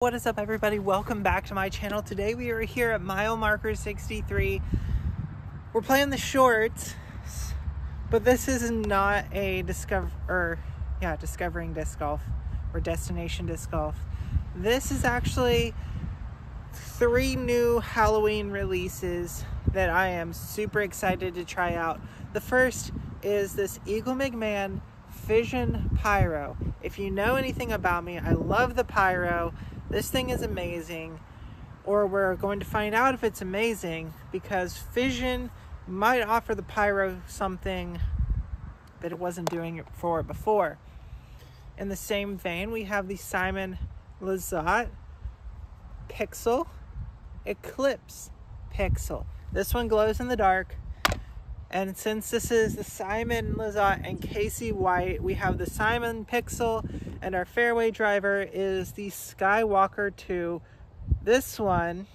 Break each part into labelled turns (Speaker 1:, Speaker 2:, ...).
Speaker 1: What is up, everybody? Welcome back to my channel. Today we are here at mile marker 63. We're playing the shorts, but this is not a discovering disc golf or destination disc golf. This is actually 3 new Halloween releases that I am super excited to try out. The first is this Eagle McMahon Fission Pyro. If you know anything about me, I love the pyro. This thing is amazing, or we're going to find out if it's amazing, because Fission might offer the pyro something that it wasn't doing it for before. In the same vein, we have the Simon Lizotte Pixel Eclipse Pixel. This one glows in the dark, and since this is the Simon Lizotte and Casey White, we have the Simon Pixel, and our fairway driver is the Skywalker 2. This one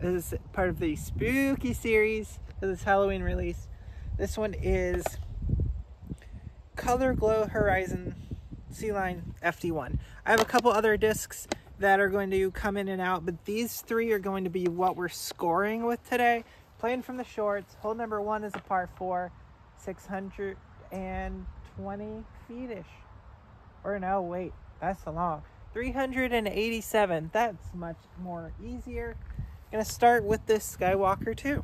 Speaker 1: is part of the spooky series of this Halloween release. This one is Color Glow Horizon C-Line FD1. I have a couple other discs that are going to come in and out, but these 3 are going to be what we're scoring with today. Playing from the shorts. Hole number 1 is a par 4, 620 feet-ish. Or no, wait, that's the long. 387. That's much more easier. Gonna start with this Skywalker 2.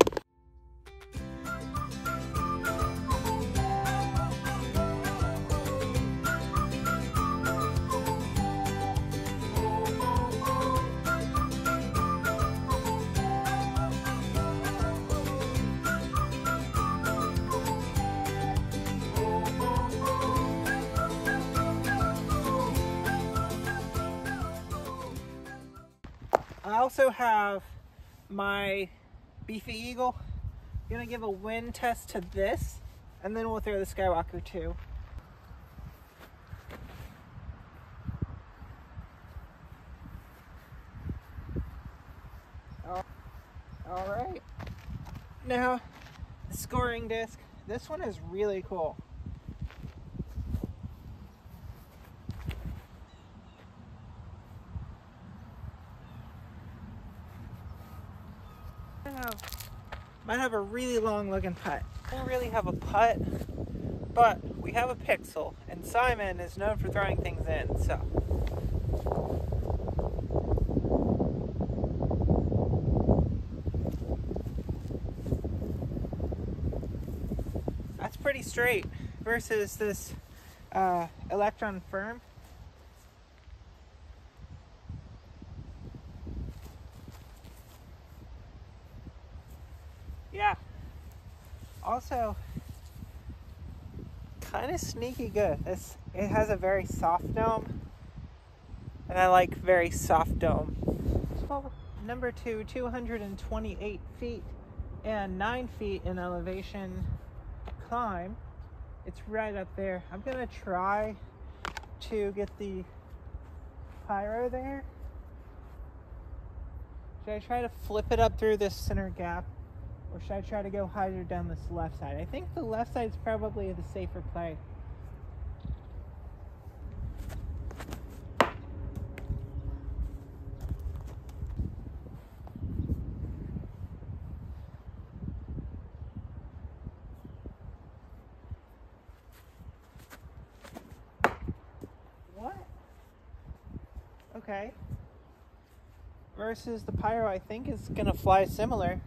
Speaker 1: I also have my Beefy Eagle. I'm gonna give a wind test to this, and then we'll throw the Skywalker 2. All right. Now, the scoring disc. This one is really cool. Might have a really long looking putt. I don't really have a putt, but we have a pixel, and Simon is known for throwing things in, so. That's pretty straight versus this Electron Firm. Yeah. Also, kind of sneaky good. It has a very soft dome, and I like very soft dome. So, number 2, 228 feet and 9 feet in elevation climb. It's right up there. I'm gonna try to get the pyro there. Should I try to flip it up through this center gap? Or should I try to go higher down this left side? I think the left side is probably the safer play. What? Okay. Versus the pyro, I think is gonna fly similar.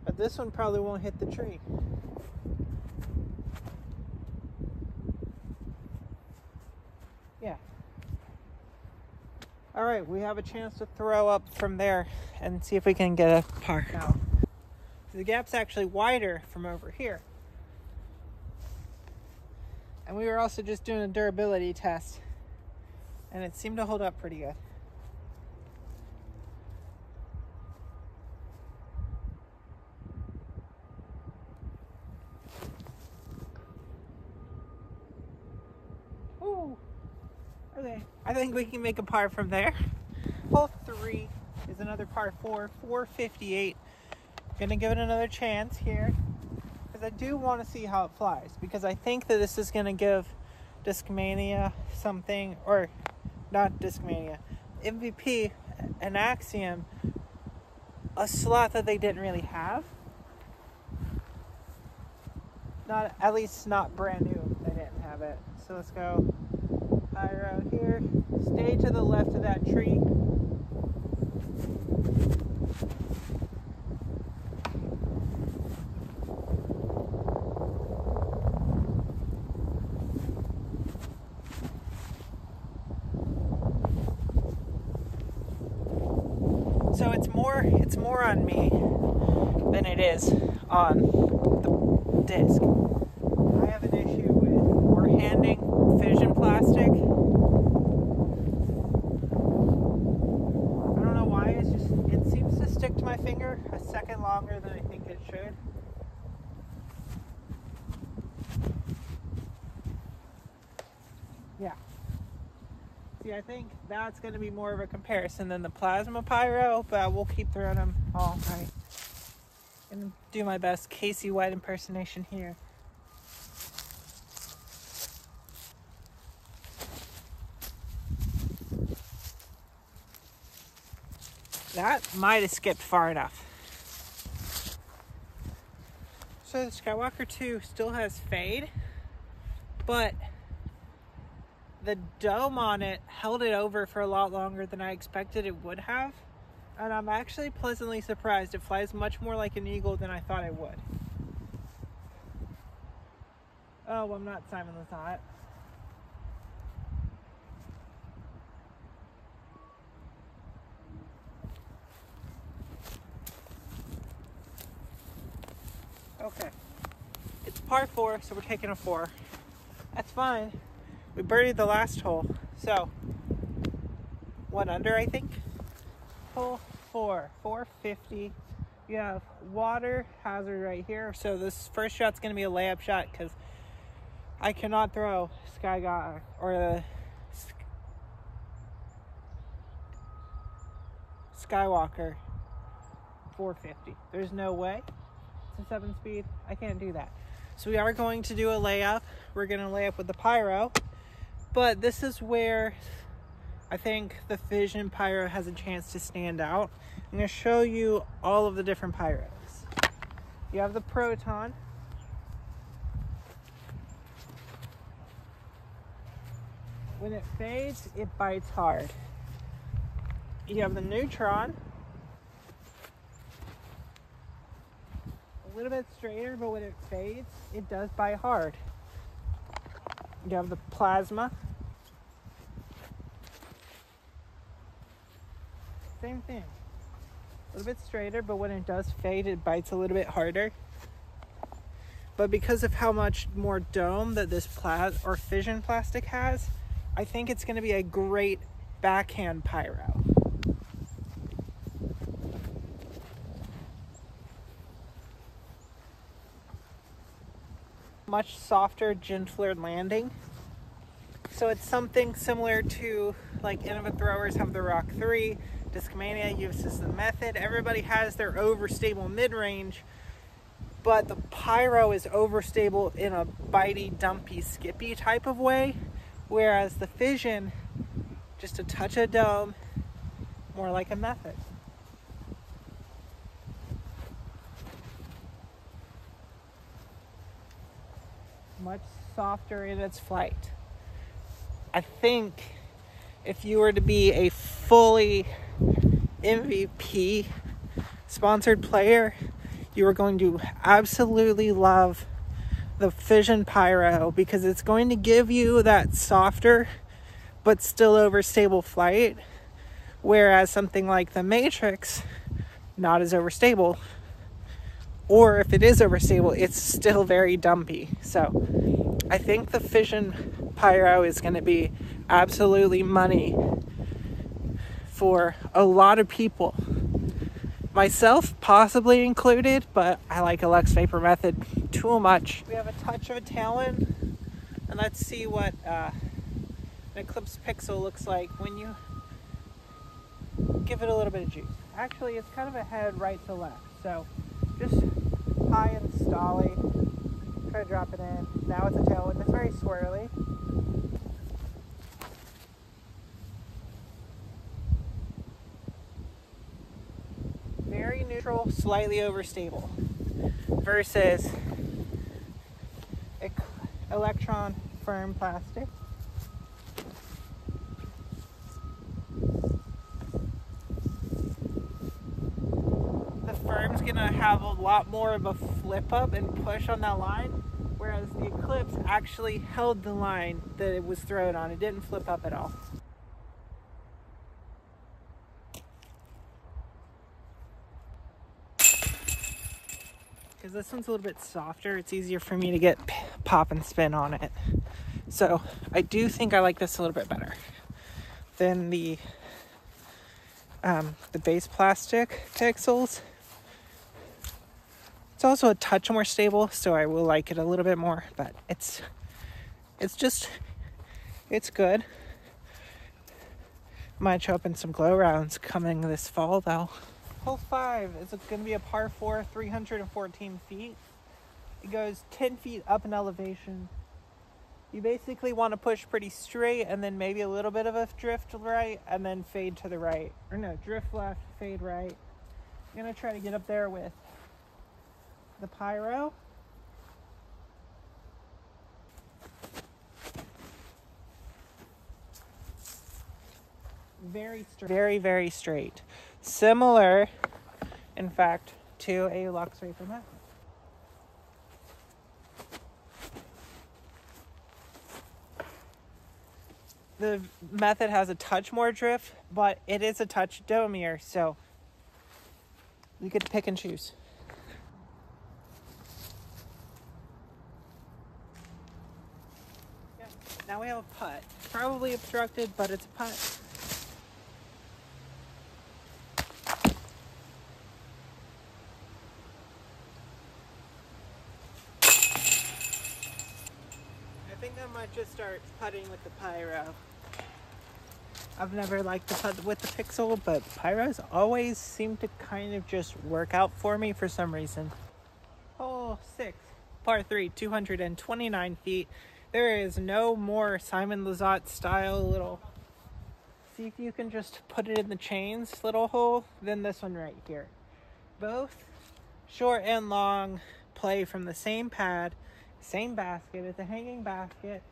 Speaker 1: But this one probably won't hit the tree. Yeah. All right, we have a chance to throw up from there and see if we can get a par. Now, the gap's actually wider from over here. And we were also just doing a durability test, and it seemed to hold up pretty good. Okay, I think we can make a par from there. Hole 3 is another par 4, 458. Gonna give it another chance here, because I do want to see how it flies, because I think that this is gonna give Discmania something, or not Discmania, MVP and Axiom a slot that they didn't really have. Not, at least not brand new, they didn't have it. So let's go pyro here. Stay to the left of that tree. So it's more on me than it is on the disc. I have an issue with we're handing fission plastic. I don't know why, it seems to stick to my finger a second longer than I think it should. Yeah. See, I think that's going to be more of a comparison than the plasma pyro, but we'll keep throwing them all night. And do my best Casey White impersonation here. That might have skipped far enough. So the Skywalker 2 still has fade, but the dome on it held it over for a lot longer than I expected it would have. And I'm actually pleasantly surprised. It flies much more like an eagle than I thought it would. Oh, I'm not Simon Lizotte. Okay. It's par 4, so we're taking a 4. That's fine. We birdied the last hole. So, 1 under, I think. Hole 4, 450. You have water hazard right here. So this first shot's going to be a layup shot because I cannot throw Skywalker or the Skywalker 450. There's no way. It's a 7-speed. I can't do that. So we are going to do a layup. We're going to lay up with the pyro. But this is where I think the Fission Pyro has a chance to stand out. I'm going to show you all of the different pyros. You have the Proton. When it fades, it bites hard. You have the Neutron. A little bit straighter, but when it fades, it does bite hard. You have the Plasma. Same thing. A little bit straighter, but when it does fade, it bites a little bit harder. But because of how much more dome that this fission plastic has, I think it's going to be a great backhand pyro. Much softer, gentler landing. So it's something similar to like Innova throwers have the Rock 3, Discmania uses the Method. Everybody has their overstable mid-range, but the pyro is overstable in a bitey, dumpy, skippy type of way, whereas the Fission, just a touch of dome, more like a Method. Much softer in its flight. I think if you were to be a fully MVP sponsored player, you are going to absolutely love the Fission Pyro because it's going to give you that softer but still overstable flight, whereas something like the Matrix, not as overstable, or if it is overstable, it's still very dumpy. So I think the Fission Pyro is going to be absolutely money for a lot of people, myself possibly included, but I like Lux Vapor Method too much. We have a touch of a Talon, and let's see what an Eclipse Pixel looks like when you give it a little bit of juice. Actually, it's kind of a head right to left, so just high and stolly. Try to drop it in. Now it's a tailwind. It's very swirly. neutral, slightly overstable, versus Electron firm plastic. The firm's gonna have a lot more of a flip up and push on that line, whereas the Eclipse actually held the line that it was thrown on. It didn't flip up at all. Because this one's a little bit softer, it's easier for me to get pop and spin on it. So I do think I like this a little bit better than the base plastic Pixels. It's also a touch more stable, so I will like it a little bit more, but it's good. Might show up in some glow rounds coming this fall though. Hole 5 is going to be a par 4, 314 feet. It goes 10 feet up in elevation. You basically want to push pretty straight and then maybe a little bit of a drift right and then fade to the right. Or no, drift left, fade right. I'm going to try to get up there with the Pyro. Very straight. Very straight. Similar, in fact, to a Lux Vapor Method. The Method has a touch more drift, but it is a touch domier, so you could pick and choose. Yeah. Now we have a putt. Probably obstructed, but it's a putt. I think I might just start putting with the Pyro. I've never liked to putt with the Pixel, but Pyros always seem to kind of just work out for me for some reason. Hole 6, par 3, 229 feet. There is no more Simon Lizotte style little, see if you can just put it in the chains little hole than this one right here. Both short and long play from the same pad, same basket. It's a hanging basket.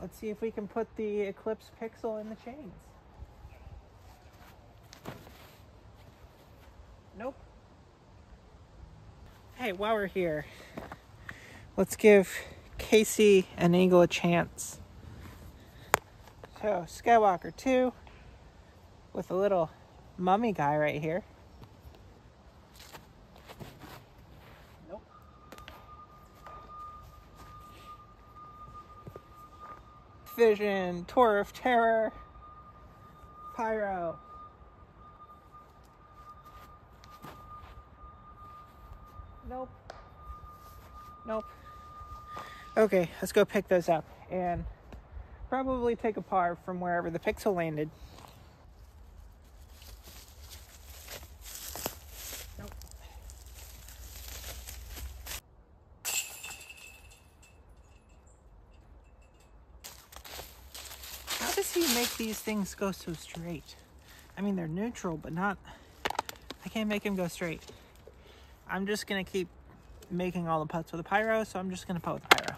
Speaker 1: Let's see if we can put the Eclipse Pixel in the chains. Nope. Hey, while we're here, let's give Casey and Eagle a chance. So, Skywalker 2 with a little mummy guy right here. Nope. Vision, Tour of Terror, Pyro. Nope. Nope. Okay, let's go pick those up and probably take a par from wherever the Pixel landed. Nope. How does he make these things go so straight? I mean, they're neutral, but not... I can't make him go straight. I'm just going to keep making all the putts with a Pyro, so I'm just going to putt with the Pyro.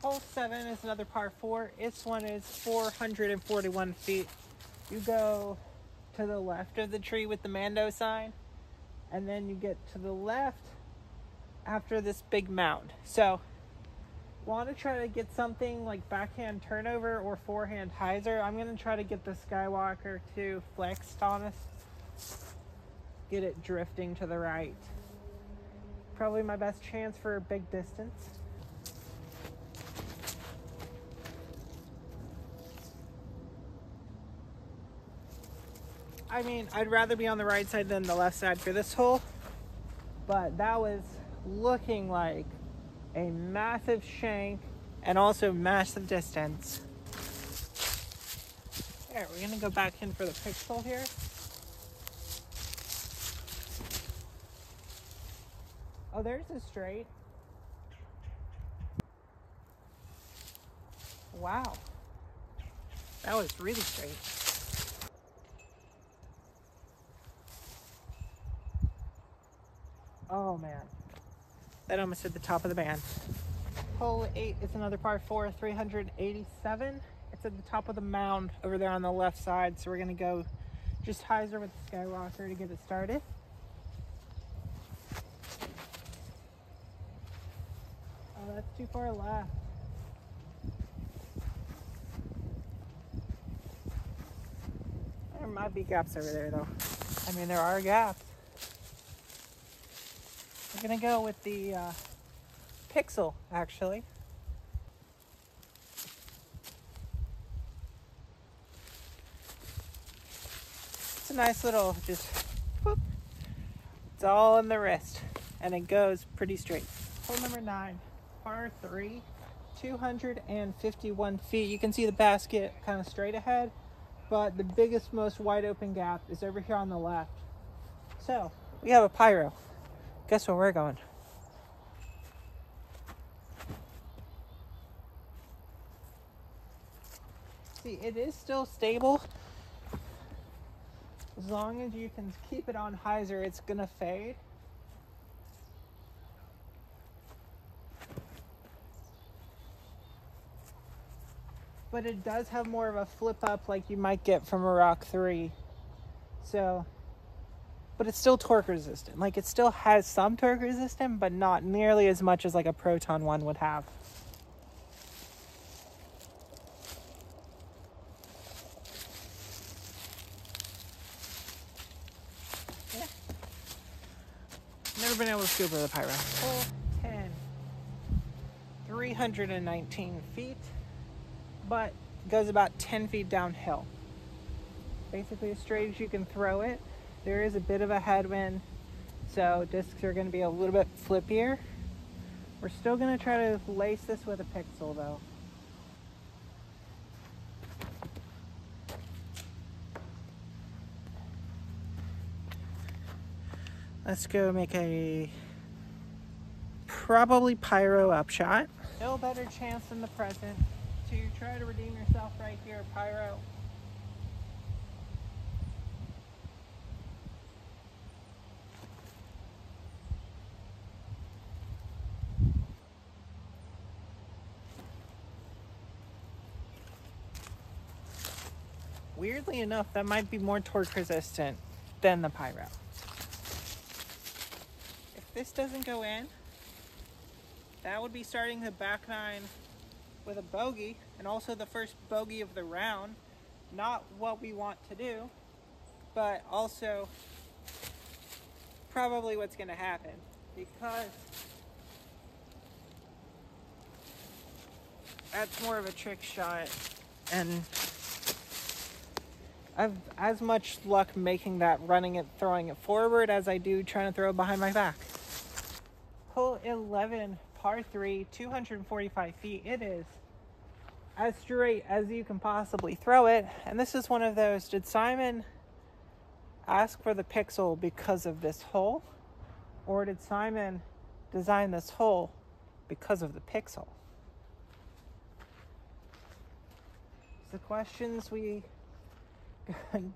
Speaker 1: Hole 7 is another par 4. This one is 441 feet. You go to the left of the tree with the Mando sign, and then you get to the left after this big mound. So, want to try to get something like backhand turnover or forehand hyzer. I'm going to try to get the Skywalker 2 flexed on us. Get it drifting to the right. Probably my best chance for a big distance. I mean, I'd rather be on the right side than the left side for this hole, but that was looking like a massive shank and also massive distance. There, we're gonna go back in for the Pixel here. Oh, there's a straight. Wow. That was really straight. Oh man, that almost hit the top of the band. Hole 8 is another par 4, 387. It's at the top of the mound over there on the left side, so we're gonna go just hyzer with the Skywalker to get it started. Oh, that's too far left. There might be gaps over there though. I mean, there are gaps. We're gonna go with the Pixel, actually. It's a nice little, just, whoop. It's all in the wrist, and it goes pretty straight. Hole number 9, par 3, 251 feet. You can see the basket kind of straight ahead, but the biggest, most wide open gap is over here on the left. So, we have a pyro. Guess where we're going? See, it is still stable. As long as you can keep it on hyzer, it's gonna fade. But it does have more of a flip up like you might get from a Rock 3. So, but it's still torque resistant. Like, it still has some torque resistance, but not nearly as much as like a Proton one would have. Yeah. Never been able to scoop with a pyro. Hole 10, 319 feet, but goes about 10 feet downhill. Basically as straight as you can throw it. There is a bit of a headwind, so discs are going to be a little bit flippier. We're still going to try to lace this with a Pixel though. Let's go make a probably pyro upshot. No better chance than the present to try to redeem yourself right here, pyro. Weirdly enough, that might be more torque resistant than the pyro. If this doesn't go in, that would be starting the back nine with a bogey, and also the first bogey of the round. Not what we want to do, but also probably what's going to happen, because that's more of a trick shot, and I've as much luck making that running it, throwing it forward as I do trying to throw it behind my back. Hole 11, par 3, 245 feet. It is as straight as you can possibly throw it. And this is one of those, did Simon ask for the Pixel because of this hole? Or did Simon design this hole because of the Pixel? It's the questions we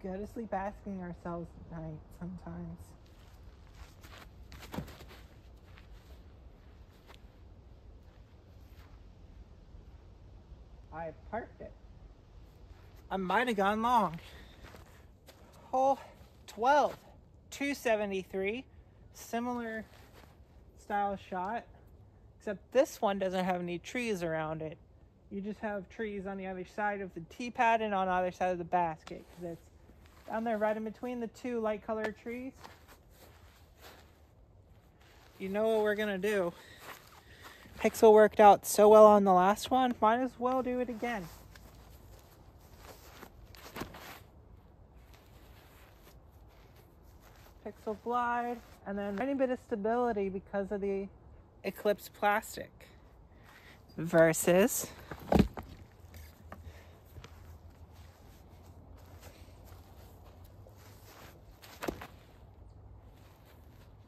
Speaker 1: go to sleep asking ourselves at night sometimes. I parked it. I might have gone long. Hole 12, 273. Similar style shot, except this one doesn't have any trees around it. You just have trees on the other side of the tee pad and on the other side of the basket, because it's down there right in between the two light colored trees. You know what we're gonna do. Pixel worked out so well on the last one, might as well do it again. Pixel glide, and then any bit of stability because of the Eclipse plastic. Versus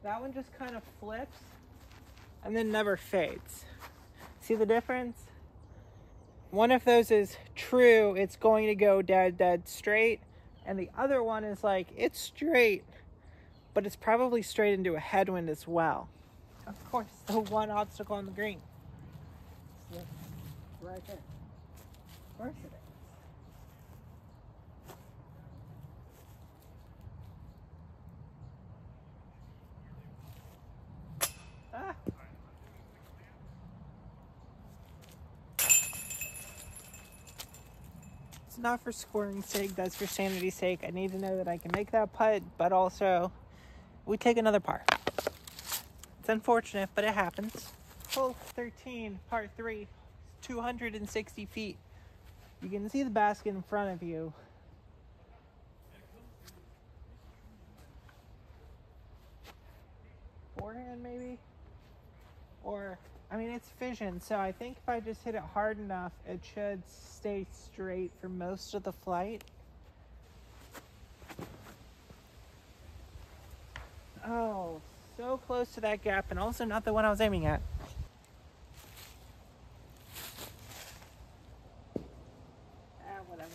Speaker 1: that one just kind of flips and then never fades. See the difference? One of those is true, it's going to go dead straight, and the other one is like, it's straight, but it's probably straight into a headwind as well. Of course, the one obstacle on the green. So, right there. Of course it is. Ah. It's not for scoring's sake, that's for sanity's sake. I need to know that I can make that putt, but also we take another par. It's unfortunate, but it happens. Hole 13, par 3, 260 feet. You can see the basket in front of you. Forehand, maybe? Or, I mean, it's fission, so I think if I just hit it hard enough, it should stay straight for most of the flight. Oh, so close to that gap, and also not the one I was aiming at. Whatever.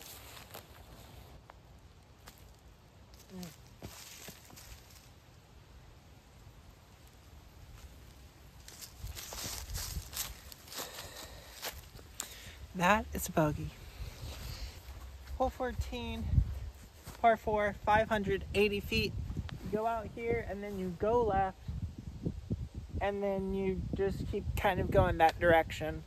Speaker 1: That is a bogey. Hole 14, par 4, 580 feet. You go out here and then you go left, and then you just keep kind of going that direction.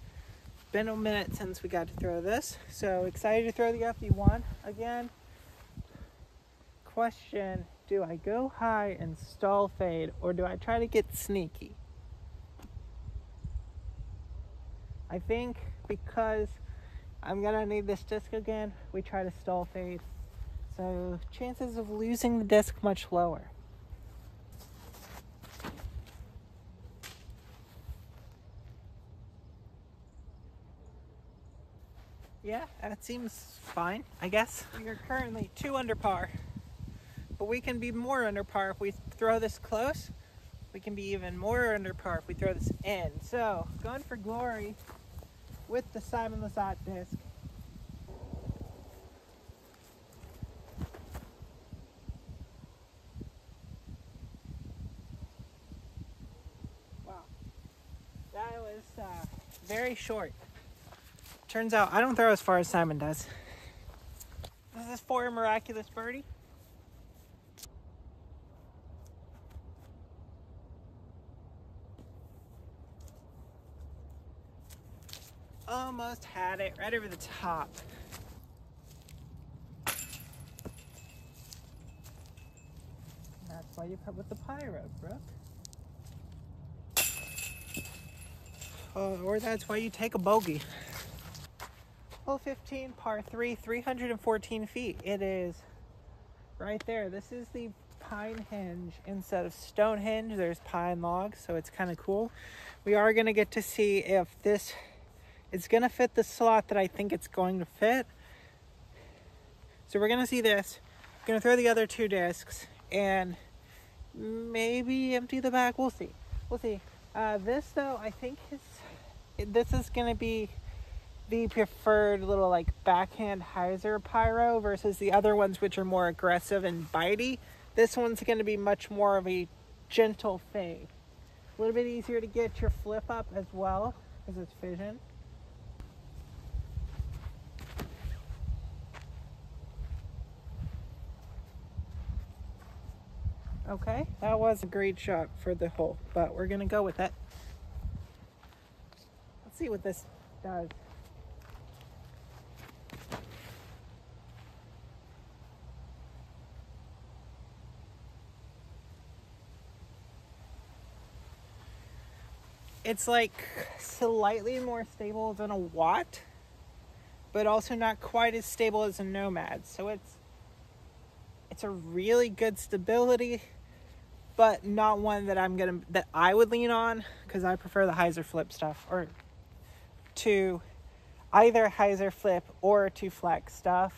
Speaker 1: Been a minute since we got to throw this, so excited to throw the FE1 again. Question, do I go high and stall fade, or do I try to get sneaky? I think because I'm gonna need this disc again, we try to stall fade. So chances of losing the disc much lower. Yeah, that seems fine, I guess. We are currently 2 under par, but we can be more under par if we throw this close. We can be even more under par if we throw this in. So, going for glory with the Simon Lizotte disc. Wow, that was very short. Turns out I don't throw as far as Simon does. This is for a miraculous birdie. Almost had it right over the top. That's why you putt with the pyro, Brooke. Or that's why you take a bogey. Hole 15, par 3, 314 feet. It is right there. This is the pine hinge instead of stone hinge. There's pine logs, so it's kind of cool. We are going to get to see if this is going to fit the slot that I think it's going to fit. So we're going to see this. We're going to throw the other 2 discs and maybe empty the bag. We'll see. We'll see. This, though, I think this is going to be the preferred little like backhand hyzer pyro versus the other ones, which are more aggressive and bitey. This one's going to be much more of a gentle fade. A little bit easier to get your flip up as well because it's fission. Okay, that was a great shot for the hole, but we're gonna go with it. Let's see what this does. It's like slightly more stable than a Watt, but also not quite as stable as a Nomad. So it's a really good stability, but not one that I would lean on, because I prefer the hyzer flip stuff, or to either hyzer flip or to flex stuff.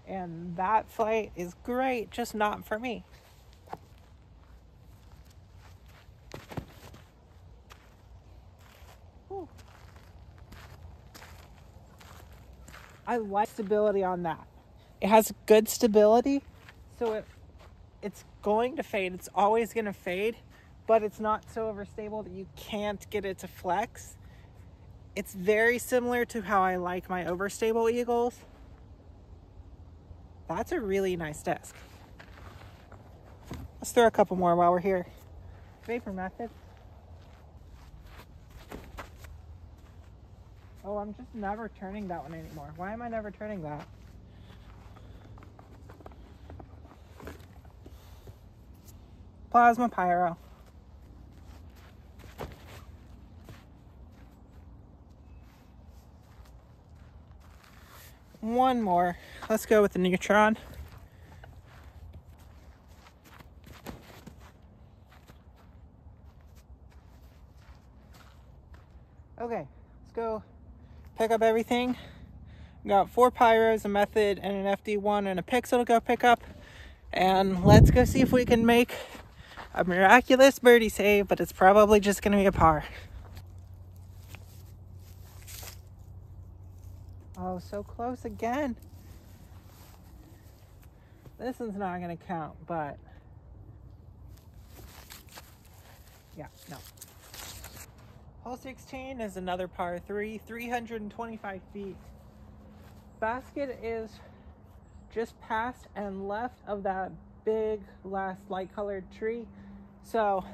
Speaker 1: And that flight is great, just not for me. Whew. I like stability on that. It has good stability, so it's going to fade. It's always going to fade, but it's not so overstable that you can't get it to flex. It's very similar to how I like my overstable Eagles. That's a really nice disc. Let's throw a couple more while we're here. Vapor method. Oh, I'm just never turning that one anymore. Why am I never turning that? Plasma pyro. One more. Let's go with the neutron. Okay, let's go pick up everything. We got 4 pyros, a method, and an FD1 and a pixel to go pick up. And let's go see if we can make a miraculous birdie save, but it's probably just gonna be a par. Oh, so close again. This one's not gonna count, but yeah, no. Hole 16 is another par 3, 325 feet. Basket is just past and left of that big last light colored tree. So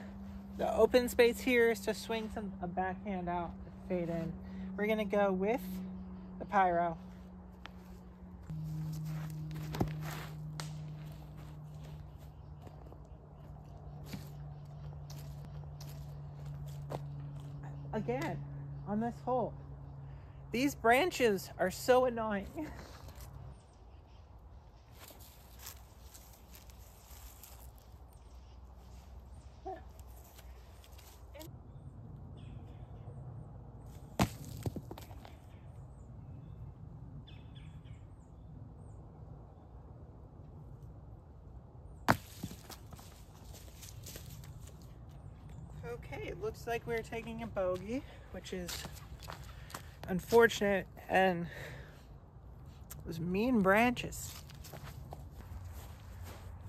Speaker 1: the open space here is to swing a backhand out, fade in. We're gonna go with the pyro. Again, on this hole. These branches are so annoying. Okay, it looks like we're taking a bogey, which is unfortunate, and those mean branches.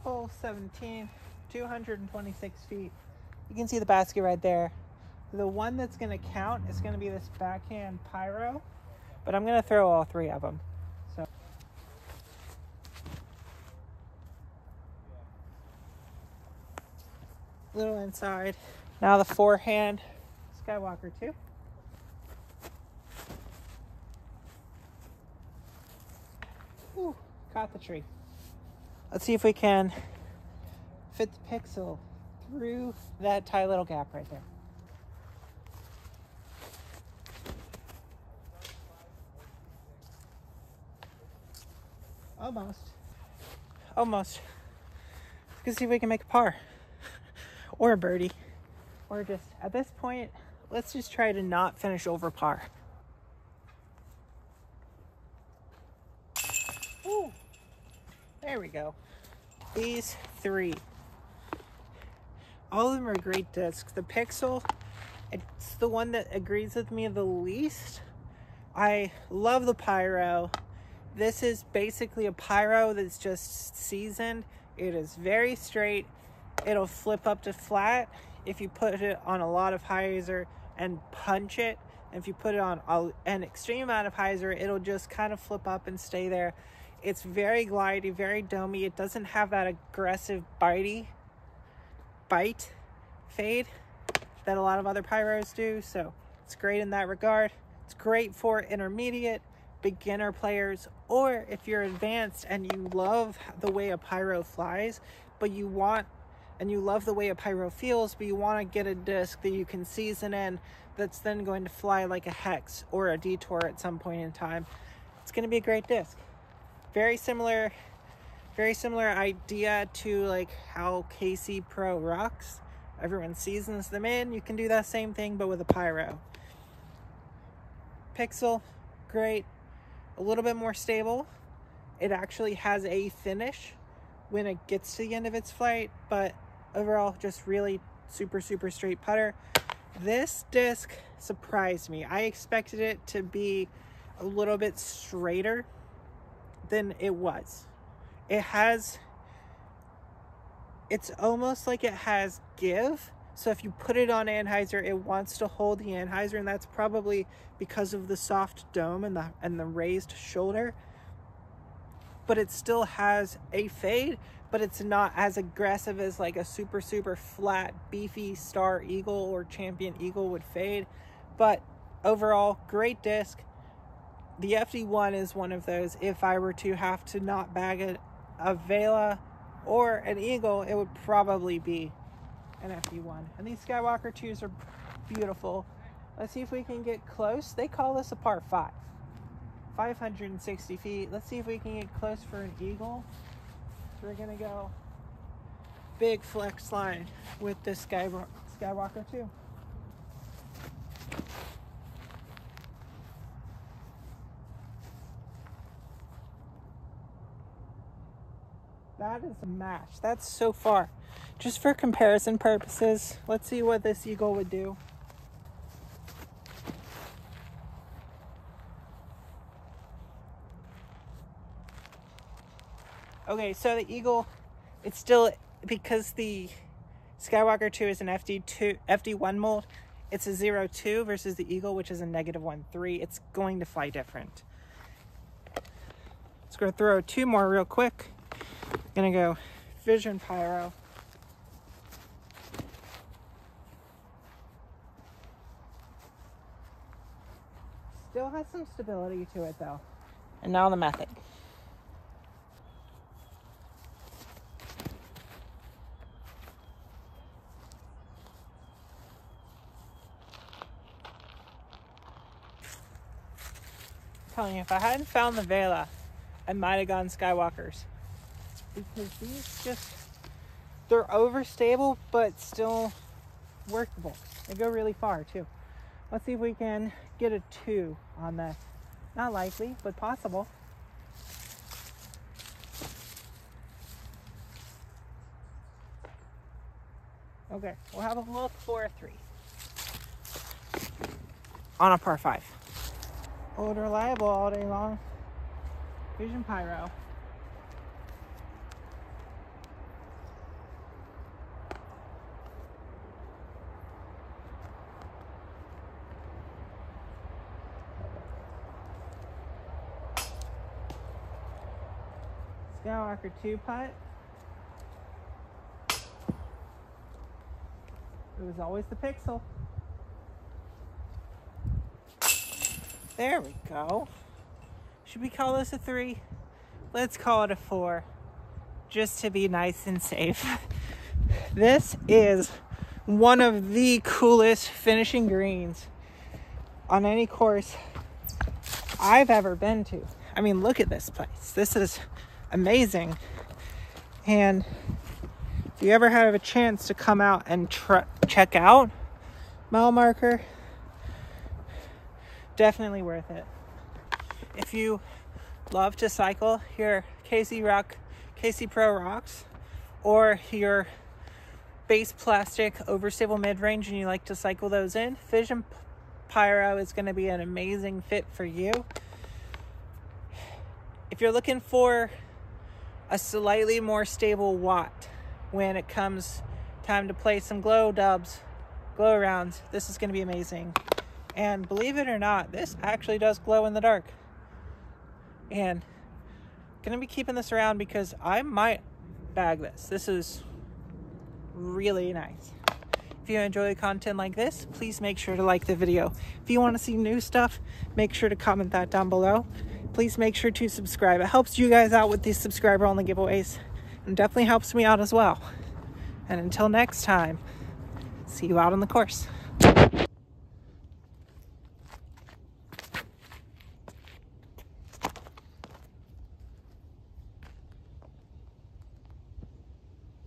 Speaker 1: Hole 17, 226 feet. You can see the basket right there. The one that's gonna count is gonna be this backhand pyro, but I'm gonna throw all 3 of them. So little inside. Now the forehand Skywalker 2. Ooh, caught the tree. Let's see if we can fit the pixel through that tight little gap right there. Almost. Almost. Let's see if we can make a par. Or a birdie. Or just, at this point, let's just try to not finish over par. Ooh. There we go. These 3. All of them are great discs. The pixel, it's the one that agrees with me the least. I love the pyro. This is basically a pyro that's just seasoned. It is very straight. It'll flip up to flat if you put it on a lot of hyzer and punch it. And if you put it on an extreme amount of hyzer, it'll just kind of flip up and stay there. It's very glidey, very domey. It doesn't have that aggressive bite fade that a lot of other pyros do. So it's great in that regard. It's great for intermediate, beginner players, or if you're advanced and you love the way a pyro flies, but you love the way a pyro feels, but you want to get a disc that you can season in that's then going to fly like a Hex or a Detour at some point in time. It's going to be a great disc. Very similar idea to like how KC Pro rocks. Everyone seasons them in. You can do that same thing, but with a pyro. Pixel, great. A little bit more stable. It actually has a finish when it gets to the end of its flight, but overall just really super straight putter. This disc surprised me. I expected it to be a little bit straighter than it was. It has it's almost like it has give. So if you put it on anhyzer, it wants to hold the anhyzer, and that's probably because of the soft dome and the raised shoulder. But it still has a fade, but it's not as aggressive as like a super flat beefy Star Eagle or Champion Eagle would fade. But overall, great disc. The FD1 is one of those. If I were to have to not bag a Vela or an Eagle, it would probably be an FD1. And these Skywalker 2s are beautiful. Let's see if we can get close. They call this a par 5. 560 feet. Let's see if we can get close for an Eagle. So we're gonna go big flex line with this Skywalker 2. That is a match. That's so far. Just for comparison purposes, let's see what this Eagle would do. Okay, so the Eagle, it's still, because the Skywalker 2 is an FD1 mold, it's a 0.2 versus the Eagle, which is a -1.3. It's going to fly different. Let's go throw 2 more real quick. Gonna go Vision Pyro. Still has some stability to it though. And now the method. I'm telling you, if I hadn't found the Vela, I might have gone Skywalkers. Because these they're overstable, but still workable. They go really far too. Let's see if we can get a 2 on this. Not likely, but possible. Okay, we'll have a look for a 3. On a par 5. Old reliable all day long. Vision Pyro. Skywalker 2 putt. It was always the pixel. There we go. Should we call this a 3? Let's call it a 4. Just to be nice and safe. This is one of the coolest finishing greens on any course I've ever been to. I mean, look at this place. This is amazing. And if you ever have a chance to come out and check out Mile Marker, definitely worth it. If you love to cycle your KC Pro Rocks or your base plastic overstable mid-range and you like to cycle those in, Vision Pyro is going to be an amazing fit for you. If you're looking for a slightly more stable watt when it comes time to play some glow rounds, this is going to be amazing. And believe it or not, this actually does glow in the dark. And I'm going to be keeping this around because I might bag this. This is really nice. If you enjoy content like this, please make sure to like the video. If you want to see new stuff, make sure to comment that down below. Please make sure to subscribe. It helps you guys out with these subscriber-only giveaways and definitely helps me out as well. And until next time, see you out on the course.